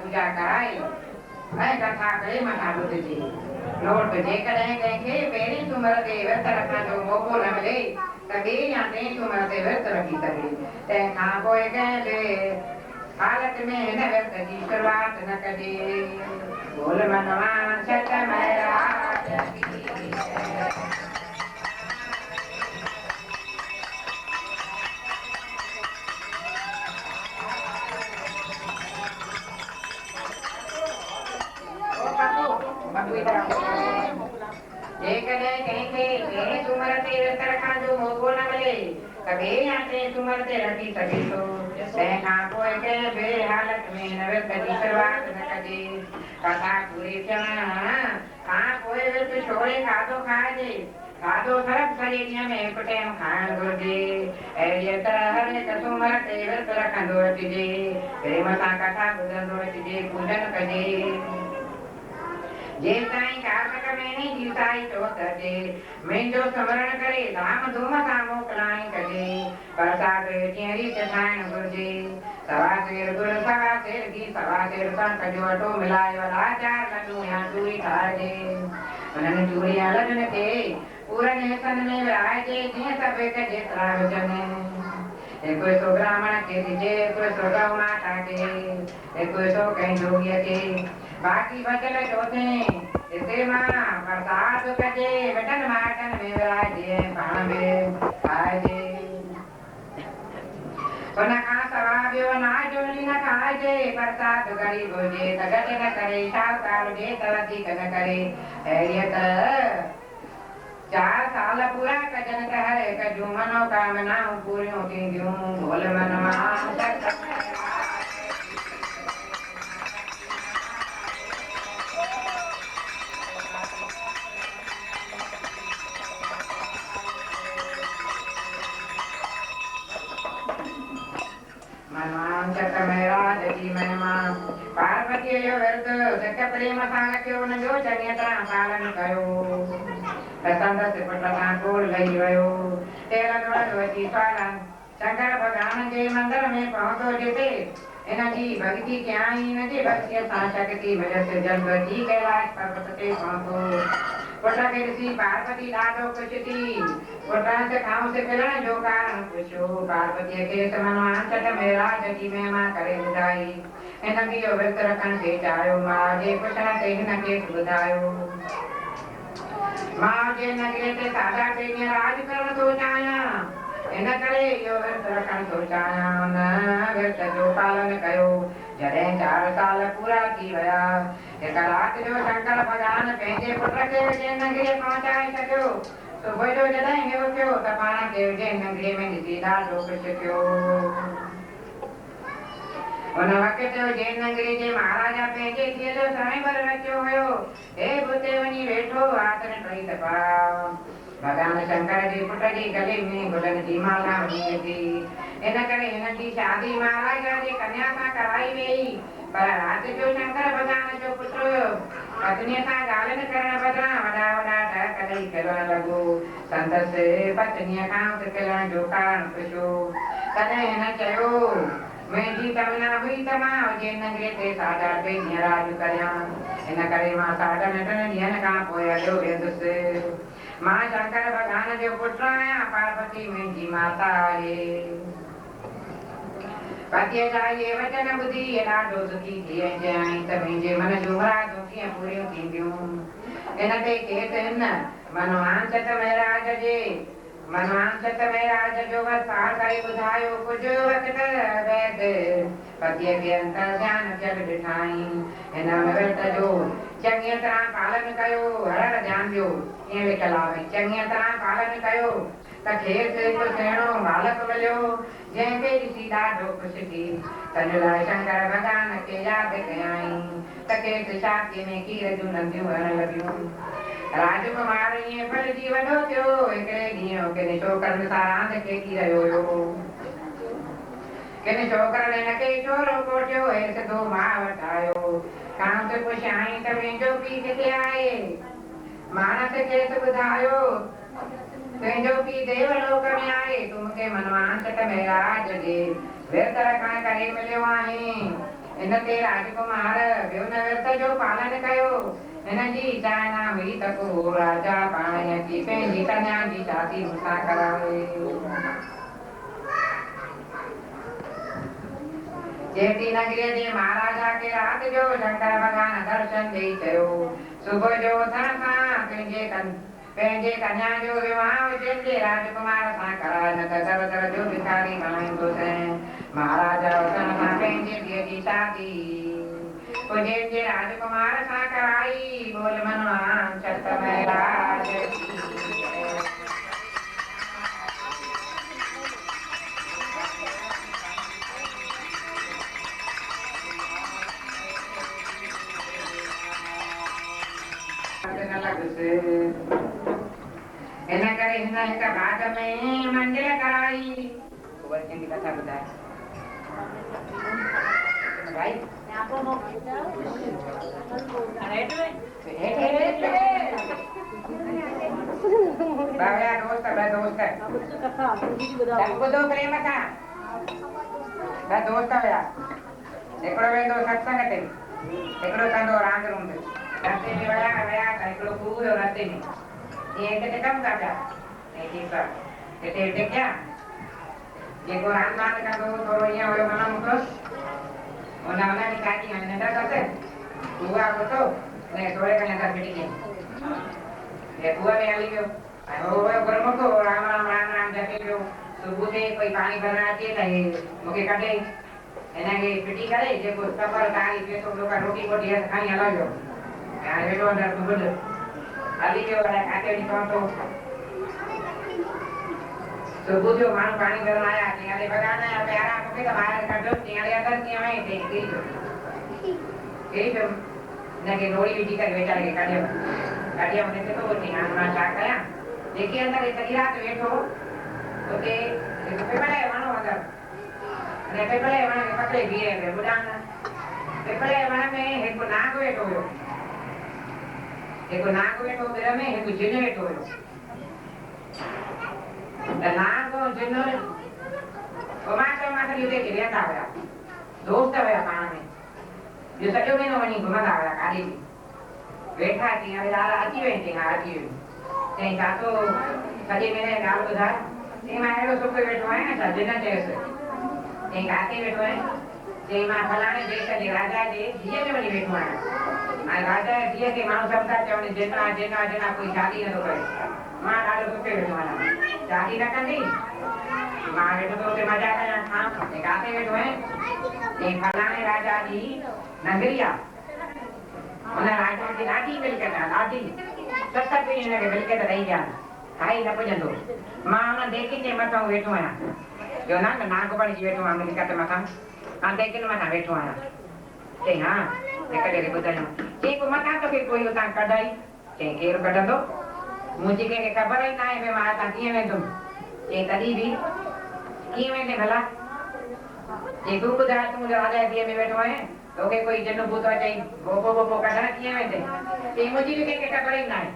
पूजा कराई कथा कई मथा बुद्ध जी नोट जे करें कहेंगे मेरी तुमर दे व्रत रखना जो मोको न मिले तभी या ते तुमर दे व्रत रखी सके ते खा कोई कहले हालत में न व्रत की शुरुआत न करी बोल मनवा सत मेरा कभी आते तुमरते रखी सके तो सहना कोई के बे हालत में नवे कदी शुरुआत न कदी कथा पूरी चना कहाँ कोई व्यक्ति छोड़े खादो खाए खादो सरक शरीर में कुटेम खान गुरुजी ऐसे तरह हर एक तुमरते व्रत रखंदो रखिजे प्रेम सां कथा ॿुधंदो रखिजे पूजन कजे जे ताईं कार्मिक में नहीं जीवताई चोत जे मुंहिंजो स्मरण करे धाम धूम सां मोकिलाणी कजे प्रसाद जीअं रीत ठाहिण घुरिजे सवा सेर गुड़ सवा सेर घी सवा सेर कणिक जो अटो मिलायो लाचार लड्डू या चूरी ठाहिजे उन्हनि चूरिया लॾनि खे पूरनि हिसनि में विराहिजे जीअं सभु हिक जेतिरा हुजनि हिकु हिसो ब्राह्मण खे ॾिजे हिकु हिसो गौ माता खे हिकु हिसो कंहिं जोगीअ खे बाकी बचल चोथे हिसे मां प्रसाद कजे वॾनि माटनि में विराहिजे पाण में खाइजे उन खां सवाइ ॿियो अनाज वञी न खाइजे प्रसाद ग़रीब हुजे त घटि न करे शाहूकार हुजे त वधीक न करे अहिड़ीअ त 4 साल पूरा कजन त हर हिक जूं मनोकामनाऊं पूरियूं थींदियूं बोल मनवा मनवा चट में राज जी महिमा पार्वती जो विर्त सिक प्रेम सां रखियो हुनजो चङी तरह पालन कयो संदसि पुट सां कोल लही वियो तेल दुअर वठी स्वालन शंकर भॻवान जे मंदर में पहुतो जिते इनजी भक्ति कयाई इनजी भक्तीअ सां शक्ति मिलसि जल्द जी कैलाश पर्वत ते पहुतो पुट खे ॾिसी पार्वती ॾाढो ख़ुशि थी पुटनि सिखाउसि पिलण जो कारण पुछियो पार्वतीअ खेसि मनवां चट में राज जी महिमा करे ॿुधाई हिन बि इहो विर्त रखण खे चाहियो माउ जे पुछण ते हिन खेसि ॿुधायो माउ जे नगरीअ ते साढा 3 ॾींहं राज करण थो चाहियां इन करे इहो विर्त रखण थो चाहियां हुन विर्त जो पालन कयो जॾहिं 4 साल पूरा थी विया हिक राति जो शंकर भॻवान पंहिंजे पुट खे उज्जैन नगरीअ पहुचाए छॾियो सुबुह जो जॾहिं इहो थियो त पाण खे उज्जैन नगरीअ में ॾिसी ॾाढो ख़ुशि थियो उन वक़्त उज्जैन नगरी जे महाराजा पंहिंजे धीअ जो साईंबर रचियो हुयो हे हुते वञी वेठो आसन टई दफ़ा भॻवान शंकर जे पुट जे गले में गुलनि जी माला हणी थी इन करे हिन जी शादी महाराजा जे कन्या सां कराई वई पर राति जो शंकर भॻवान जो पुटु पत्नीअ सां ॻाल्हि करण बदिरां वॾा वॾा टहक ॾेई फिरण लॻो संदसि पत्नीअ खां फिरण जो कारण पुछियो तॾहिं हिन चयो मुंहिंजी तमन्ना हुई त मां उज्जैन नगरीअ ते साढा 3 ॾींहं राज करियां इन करे मां साढनि 3 ॾींहंनि खां पोइ हलियो वेंदुसि मां शंकर भॻवान जो पुटु आहियां पार्वती मुंहिंजी माता आहे पतीअ जा इहे वचन ॿुधी ॾाढो दुखी थी वञाई त मुंहिंजे मन जूं मुरादूं कीअं पूरियूं थींदियूं इन ते खेसि हिन मनवांच में राज जे मनवांच में राज जो वसार करे ॿुधायो कुझु वक़्त बैदि पतीअ खे अंतर ध्यान थियल ॾिठाई हिन विर्त जो चङी तरह पालन कयो हर ध्यान ॾियो कीअं लिखियलु आहे चङी तरह पालन कयो त खेसि हिकु सुहिणो बालक मिलियो जंहिंखे ॾिसी ॾाढो ख़ुशि थी तंहिं लाइ शंकर भॻवान खे यादि कयाई त खेसि छातीअ में खीर जूं नंदियूं वहण लॻियूं राजकुमार ईअं फलिजी वॾो थियो हिकिड़े ॾींहुं किन छोकिरनि सां रांदि खेॾी रहियो हुयो किन छोकिरनि हिनखे छोरो कोठियो हे सिधो माउ वटि आयो कांस पुछियाईं त मुंहिंजो पीउ किथे आहे मानस खेसि ॿुधायो तुंहिंजो पीउ देवलोक में आहे तूं मूंखे मनवांच में राज जे विर्त रखण करे मिलियो आहे इन ते राजकुमार ॿियो न विर्त जो पालन कयो हिन जी चाहना हुई त को राजा पाण अची पंहिंजी कन्या जी शादी मूंसां करावे जेती नगरीअ जे महाराजा खे राति जो शंकर भॻवान दर्शन ॾेई चयो सुबुह जो उथण सां पंहिंजे कन्या जो विवाह उज्जैन जे राजकुमार सां कराए न त दर दर जो भिखारी बणाईंदोसि महाराजा उथण सां पंहिंजे धीअ जी शादी उज्जैन जे राजकुमार सां कराई बोल मनवांच में राज इन करे हिन हिक बाग में मंजिल कराई कथा ॿुधाए भाई ॿुधो प्रेम सां दोस्त हुया हिकिड़ो वेंदो सत्संग ते हिकिड़ो कंदो रांदि रूंद रस्ते में विया त हिकिड़ो खूह हुयो रस्ते में ईअं हिते कमु था पिया हिते टिकिया जेको रांदि वांदि कंदो थोरो ईअं हुयो मन मुखो हुन जी काठी नंढा अथसि खूह आहे ॿुधो हिन थोरे खणी अंदरि फिटी कयईं खूह में हली वियो ऐं हो वियो गुरमुख राम राम राम राम जपी पियो सुबुह ते कोई पाणी भरण अचे त हे मूंखे कढे हिनखे फिटी करे जेको सफ़र तारी पैसो रोटी वोटी खणी हलायो हाणे वेठो अंदरि ॿुध हली वियो अलाए काथे वञी पहुतो सुबुह जो माण्हू पाणी भरण आया तीअं हले भॻवान जा प्यारा मूंखे त ॿाहिरि कढो तीअं हले अंदरि कीअं वई हिते किरी पियो हिनखे डोरी विझी करे वीचारे खे कढियो ॾिसे थो वञी हाणे मां छा कयां जेके अंदरि सॼी राति वेठो उते पिपल जो वणो अंदरि अने पिपले वण खे पकिड़े बीहे पियो ॿुधां पिपले वण में हिकु नाग वेठो हुयो हिकु नाग वेठो ॿिर में हिकु जिन वेठो हुयो त नाग ऐं जिन माखड़ी उते वेहंदा हुया दोस्त हुया पाण में जो सॼो महीनो वञी घुमंदा हुया काॾे बि वेठा थी हाणे अची वई चई हा अची वई चई छा थो सॼे महीने जी ॻाल्हि ॿुधाए चई मां अहिड़ो सुख वेठो आहियां छा जिन चयसि चई काथे वेठो आहीं चई मां फलाणे देश जे राजा जे धीअ में वञी वेठो आहियां हाणे राजा जे धीअ खे माण्हू सभु था चवनि जिना जिना जिना कोई शादी नथो करे मां ॾाढो सुठे वेठो आहियां शादी न कंदी मां वेठो त हुते मज़ा कयां खां चई काथे वेठो आहीं चई फलाणे राजा जी नगरी आहे हुन राजा जी ॾाढी मिल्कियत आहे ॾाढी 7 पीढ़ी हुनखे मिल्कियत ॾेई विया खाई न पुॼंदो मां हुन देकिन जे मथां वेठो आहियां जो न नाग बणिजी वेठो आहियां मिल्कियत मथां मां देकिन मथां वेठो आहियां चई हा हिकु ॾेढ ॿुधायूं चई पोइ मथां तोखे कोई हुतां कढाई चई केरु कढंदो मुंहिंजी कंहिंखे ख़बर ई न आहे भई मां हितां कीअं वेंदुमि चई तॾहिं बि कीअं वेंदे भला चई तूं ॿुधाए तूं राजा धीअ में वेठो आहीं तोखे कोई जिन भूत चई गोपो गोपो कढण कीअं वेंदे चई मुंहिंजी बि कंहिंखे ख़बर ई न आहे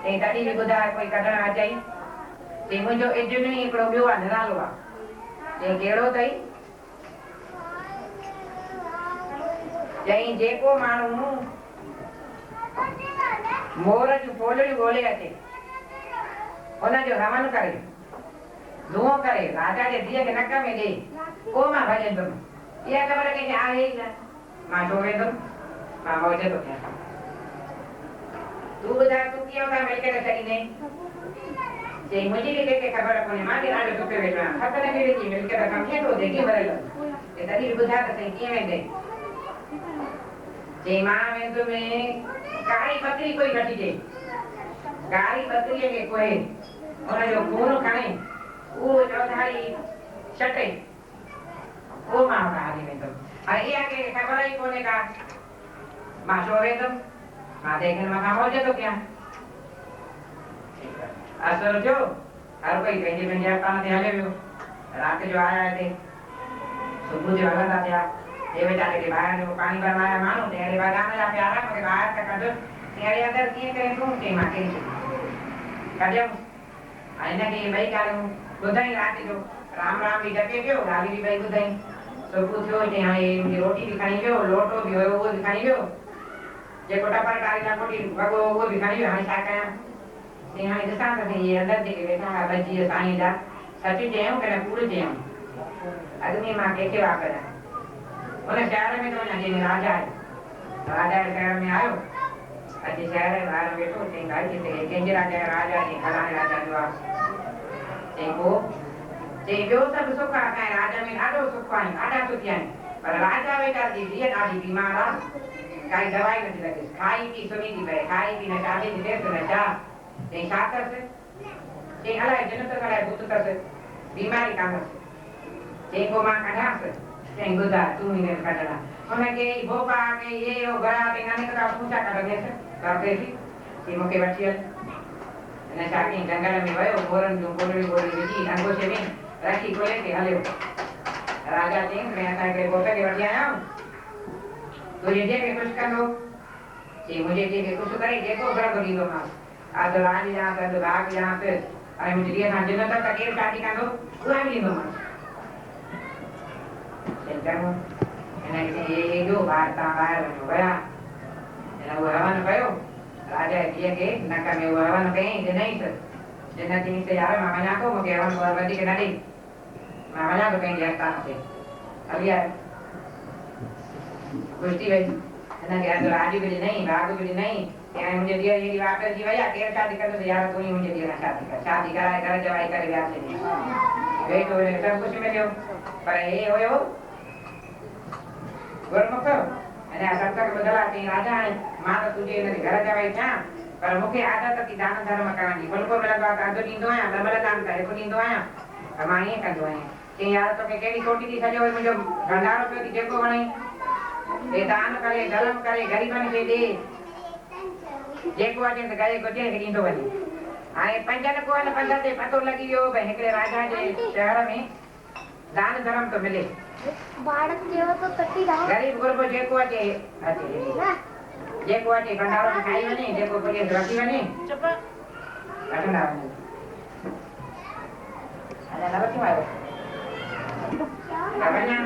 चई तॾहिं बि ॿुधाए कोई कढण अचई चई मुंहिंजो इजुन ई हिकिड़ो ॿियो आहे निरालो आहे चई कहिड़ो अथई चई जेको माण्हू मोर जूं फोलड़ियूं ॻोल्हे अचे हुनजो हवन करे धुओं करे राजा जे धीअ खे नक में ॾे पोइ मां भॼंदुमि इहा ख़बर कंहिंखे आहे ई न मां छो वेंदुमि मां मौज थो कयां तूं ॿुधाए तूं कीअं हुतां मिल्कियत छॾींदे चई मुंहिंजी बि कंहिंखे ख़बर कोन्हे मां बि ॾाढो सुठो वेठो आहियां 7 पीढ़ी जी मिल्कियत खां कीअं थो देगी भरियल तॾहिं बि ॿुधाए त सही कीअं वेंदे चई मां वेंदुमि कारी बकरी कोई कढिजे कारी बकरीअ खे कोई हुनजो खून खणे उहो चौधारी छटे पोइ मां हुतां हली वेंदुमि हाणे इहा कंहिंखे ख़बर ई कोन्हे का मां छो वेंदुमि मां देगिन मथां मौज थो कयां असर थियो हर कोई पंहिंजे पंहिंजे आस्थान ते हले वियो राति जो आया हिते सुबुह जो हलंदा थिया हे वीचारे खे ॿाहिरि जो पाणी भरण आया माण्हू त अहिड़े भॻवान जा प्यारा मूंखे ॿाहिरि त कढ अहिड़े अंदरि कीअं करे तूं चई मां कई कढियमि हाणे हिनखे इहे ॿई ॻाल्हियूं ॿुधाई राति जो राम राम बि डके पियो ॻाल्हियूं बि ॿई ॿुधाई सुबुह थियो चई हाणे मुंहिंजी रोटी बि खणी वियो लोटो बि हुयो उहो बि खणी वियो जेको टपर टारी लाइ कोटी वॻो उहो बि खणी वियो हाणे छा कयां चई हाणे ॾिसां त सही इहे अंदरि जेके वेठा हुआ बची साईं जा सच चयऊं की न कूड़ चयऊं अॻु में मां कंहिंखे वापरियां हुन शहर में थो वञा जंहिंमें राजा आहे राजा जे शहर में आयो अॼु शहर जे ॿाहिरि वेठो चई भाई हिते कंहिंजे राजा जी फलाणे राजा जो आहे चई पोइ चई ॿियो सभु सुख आहे असांजे राजा में ॾाढो सुख आहिनि ॾाढा सुखी आहिनि पर राजा वीचार जी धीअ ॾाढी बीमार आहे काई दवाई नथी लॻेसि खाई पी सुम्ही थी पए खाई पी न शादी थी थिएसि न छा चई छा अथसि चई अलाए जिन त अलाए भूत अथसि बीमारी कान्हसि चई पोइ मां कढांसि चई ॿुधाए तूं हिन कढणा हुनखे भोपा के ये हो घड़ा के नाने का पूछा कढंदेसि करदेसि चई मूंखे वठी हल हिन छा कयईं जंगल में वियो मोरनि जूं गोलियूं गोलियूं विझी अंगोछे में रखी खोले के हलियो राजा चई मैं असांजे घोट खे वठी आया तुंहिंजे धीअ खे ख़ुशि कंदो चई मुंहिंजे धीअ खे ख़ुशि करे जेको घरु ॾींदोमांसि अधु राज ॾियांसि अधु भाग ॾियांसि ऐं मुंहिंजी धीअ सां जिन त केरु शादी कंदो उहा बि ॾींदोमांसि चङो हिनखे हेॾो ॿाहिरि तां ॿाहिरि वञो विया हिन उहो हवन कयो राजा जी धीअ खे नक में उहो हवन कयईं ॾिनईसि जिन चयईंसि यार मां वञा थो मूंखे हवन वधीक न ॾेई मां वञा थो पंहिंजे आस्थान ते हली आयो ख़ुशि थी वई हिनखे अधु राज बि ॾिनई भाग बि ॾिनई ऐं मुंहिंजी धीअ हेॾी वापसि थी वई आहे केरु शादी कंदुसि यार तूं ई मुंहिंजी धीअ सां शादी कर शादी कराए घर जवाई करे वियासीं वेठो हुनखे सभु कुझु मिलियो पर हे हुयो गुरमुख अञा सत्संग ॿुधल आहे चई राजा हाणे मां त तुंहिंजे हिनखे घर जवाई थियां पर मूंखे आदत थी दान धर्म करण जी फुल्को मिलंदो आहे त अधु ॾींदो आहियां न मिलंदा त हिकु ॾींदो आहियां त मां ईअं कंदो आहियां चई यार तोखे कहिड़ी खोटी थी सॼो मुंहिंजो भंडारो पियो थी जेको वणई हे दान करे धर्म करे ग़रीबनि खे ॾे जेको अचे त गए गुजे खे ॾींदो वञे हाणे 5 कोन पंध ते पतो लॻी वियो भई हिकिड़े राजा जे शहर में दान धर्म तो मिले बाड़क जेवा तो कटी दाओ गरीब गुरबो जेको अचे अचे जेको अचे भंडारो खाई वने जेको पुलिस रखी वने चुप अटना वने अरे ना बच्चो आयो क्या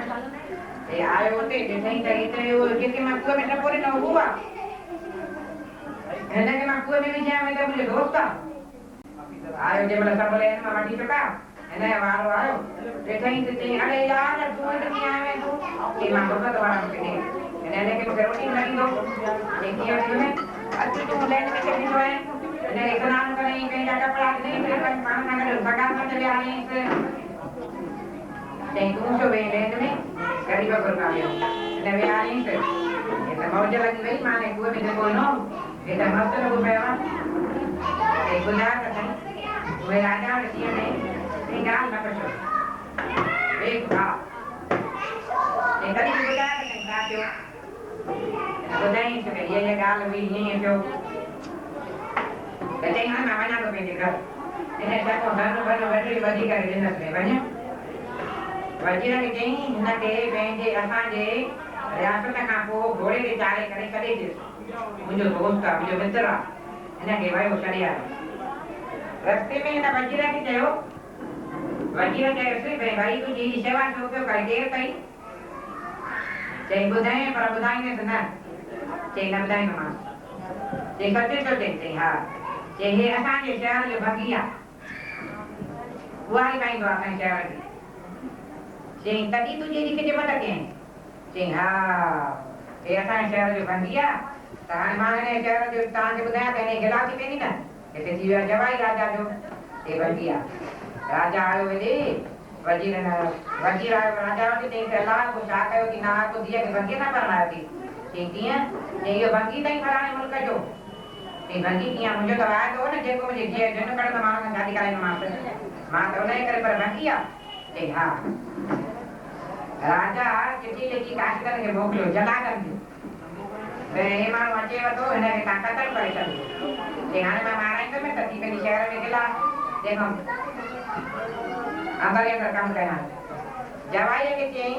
ये आयो होते नहीं चाहिए वो जिसके मां कुएं में टपोरे न हुआ है ना कि मां कुएं में भी जाए मैं तो मुझे दोस्त आयो जे मला सब बोले ना माटी चुका है ना वारो आयो देखा ही ते अरे यार तू नहीं आवे तू कि मां को तो वाला के ने के मुझे रोटी लगी दो एक ही में अच्छी तू लेने में चली जो है ने एक नाम का नहीं कहीं जाकर पड़ा नहीं फिर पान ना कर सगा में चले आए से नहीं तू जो वे लेने में गरीब को का आयो ने वे आए से ये तो मौज लगी गई माने कुएं में देखो नो ये तो मस्त लोग पेवा एक गुजार का वे राजा ने दिए ने गाल ना कशो एक का ये कभी गुजार का साथियो तो नहीं तो ये गाल भी नहीं है जो कहते हैं ना माना को बेटे कर इन्हें जाको दानो बनो बैटरी बदी कर देना से बने वजीरा के कहीं ना के बेंजे असा जे रियासत का को घोड़े के चाले करे करे जे मुझे दोस्त का मुझे मित्र इन्हें के भाई वो चढ़िया रस्ते में ना वजीरा की जयो वजीरा के से भाई को जी सेवा से उपयोग करके कहीं चाहिए बुधाएं पर बुधाएं ने सुना चाहिए न बुधाएं मां चाहिए सच्चे तो देते हाँ चाहिए आसान ये शहर जो भागिया वो आई कहीं तो आसान शहर की चाहिए तभी तुझे दिखे जो मत के चाहिए हाँ ये आसान शहर जो भागिया तान मांगने शहर जो तान जो बुधाया कहने गिलाती कहनी ना ऐसे जीवा जवाई राजा जो ये भागिया राजा आयो वे वजीर आयो राजा के ते कला को छा कयो कि ना को दिया के बंगी ना करना थी ठीक है ये बंगी नहीं कराने मुल्क जो ये बंगी किया मुझे तो आया तो ना जेको मुझे जे जन कर तो मां शादी कराने मां तो नहीं करे पर बंगिया ए हां राजा चिट्ठी लिखी काशकर के मोकलो जला कर दी वे मां वाचे तो ने ताकत पर कर ये हाने में माराई तो मैं तती के शहर में गेला देखो अंदर ये काम करना जवाई के कहीं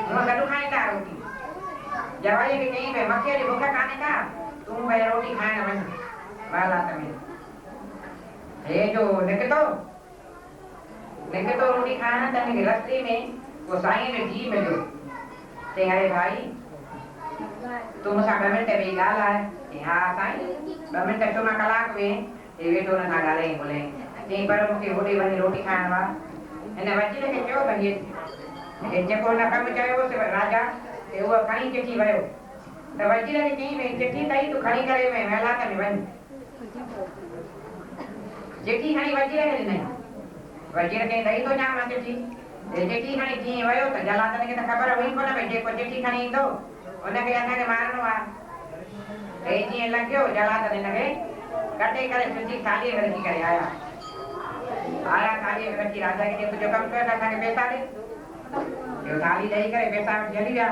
वो गडू खाने का रोटी जवाई के कहीं पे मक्के की भूखा खाने का तुम भाई रोटी खाने बन वाला तुम्हें ये जो निकतो रोटी खाना तने के रास्ते में वो साईं ने जी में जो ते अरे भाई तुम सा पेमेंट पे गाल है हां साईं पेमेंट तो ना कलाक में ये वे तो ना गाले बोले ते पर मुके होडी बनी रोटी खाना वा એને વજીરે કે કેવો બની એ જેકો ના કામ ચાયો છે રાજા એ वो ખાઈ કેથી વયો તો વજીરે કે કઈ મે જેથી તઈ તો ખાઈ કરે મે મેલા તને બન જેથી ખાઈ વજીરે કે નહીં વજીરે કે દઈ તો ના માતે જી એ જેથી ખાઈ જી વયો તો જલા તને કે ખબર હોય કોને બેઠે को જેથી ખાઈ દो ઓને કે આને के मारनो आ ए जी लग्यो जला तने लगे कटे करे सुजी खाली रखी करे आया खाली रखी राजा के तो जो कम कर था के पैसा दे यो थाली दे करे पैसा जली गया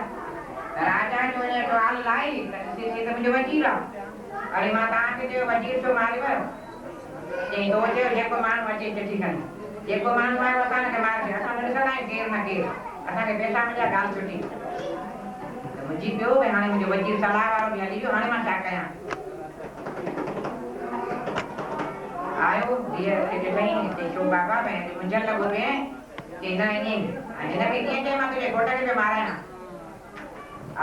राजा जो ने तो आल लाई से तो मुझे वजीरा अरे माता के जो वजीर तो मारे वो ये दो जो जेको मान वजी चिट्ठी खन जेको मान मार वसाने के मार असा ने सदाई केर ना केर असा के पैसा मुझे गाल छुटी तो मुझी पियो वे हाने मुझे वजीर सलाह वालो भी हली हाने मां छा कया आयो ये के नहीं ते जो बाबा मैं मुझे लगो वे कि नहीं अने के के मां तुझे गोटा के मारा ना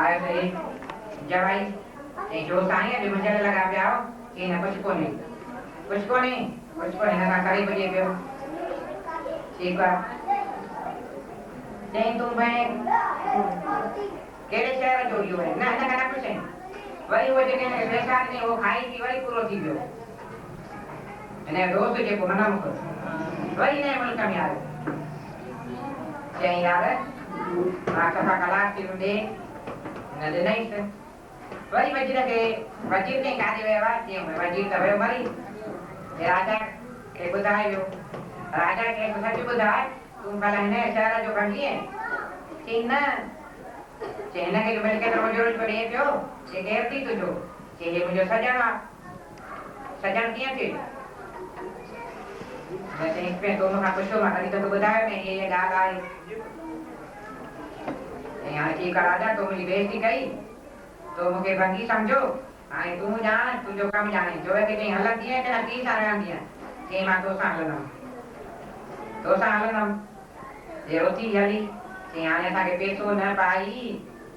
आयो से जवाई ए जो साईं अभी मुझे लगा पियाओ कि ना कुछ को नहीं ना करी बजे पियो ठीक बा नहीं तुम मैं केरे शहर जो यो है ना ना कुछ है वही वो जगह में बेकार नहीं वो खाई की वही पूरो थी गयो અને રોજ જે કોના મુકો વઈ ને મુલક में आयो चाहिए यार आका कला की रुदे न दे नहीं से वही वजीर के कार्य व्यवहार के वजीर का व्यवहारी राजा के बुधायो राजा के सच बुधाय तुम भला ने सारा जो बंगी है चिन्ना चेना के मिल के तो जरूरत पड़ी है क्यों ये कहती तुझो कि ये मुझे सजन किया थी वैसे इसमें दोनों का पुछो मां तॾहिं तोखे ॿुधायो में ये ॻाल्हि आहे ऐं हाणे ठीकु आहे राजा तो मुंहिंजी बेइज़ती कई तो मूंखे भंगी सम्झो हाणे तूं ॼाण तुंहिंजो कमु ॼाणे जो की चई हलंदी आहे की न पीउ सां रहंदी आहे चई मां तोसां हलंदमि जे उथी हली चई हाणे असांखे पैसो न पाई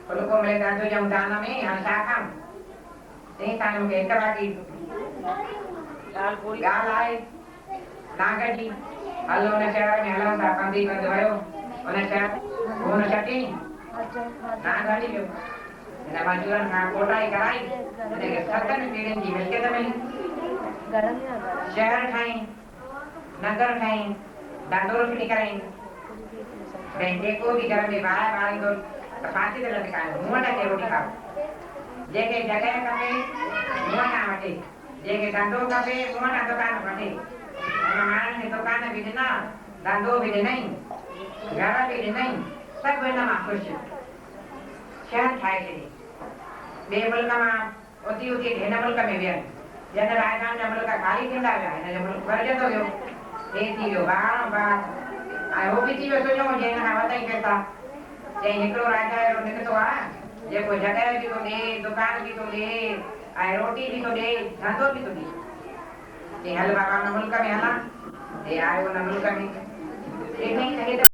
फुल्को मिले त अधु ॾियूं दान में हाणे छा खाऊं चई तव्हां मूंखे हिकु बाटी ॻाल्हि आहे नांग जी हल हुन शहर में हलूं था कंदी कंदे वियो हुन शहर हुन छटी नांग हली वियो हिन मजूरनि खां कोटाई कराई हिनखे 7 पीढ़ियुनि जी मिल्कियत मिली शहर ठाही नगर ठाही ॾाढो रोटी कराई भई जेको बि घर में ॿाहिरि ॿारींदो त फांसी ते लटकायो मूं वटि अचे रोटी खाओ जंहिंखे जॻह खपे मूं वटां वठे जंहिंखे धंधो खपे मूं वटां दुकान वठे हुन माण्हुनि खे दुकान बि ॾिना धंधो बि ॾिनई घर बि ॾिनई सभु हिन मां ख़ुशि शहर ठाहे छॾी ॿिए मुल्क मां उथी हिन मुल्क में वियनि जॾहिं राजस्थान जा मुल्क ख़ाली थींदा विया हिन जो मुल्क भरिजंदो वियो हे थी वियो ॿाहिरों ॿाहिरि ऐं उहो बि थी वियो सुञो हुजे हिन खां वधाई पैसा चई हिकिड़ो राजा अहिड़ो निकितो आहे जेको जॻह बि थो ॾे दुकान बि थो ॾे ऐं रोटी बि थो ॾे धंधो बि थो ॾे चई हल बाबा हुन मुल्क में हलां हे आयो हुन मुल्क में ॾिनई त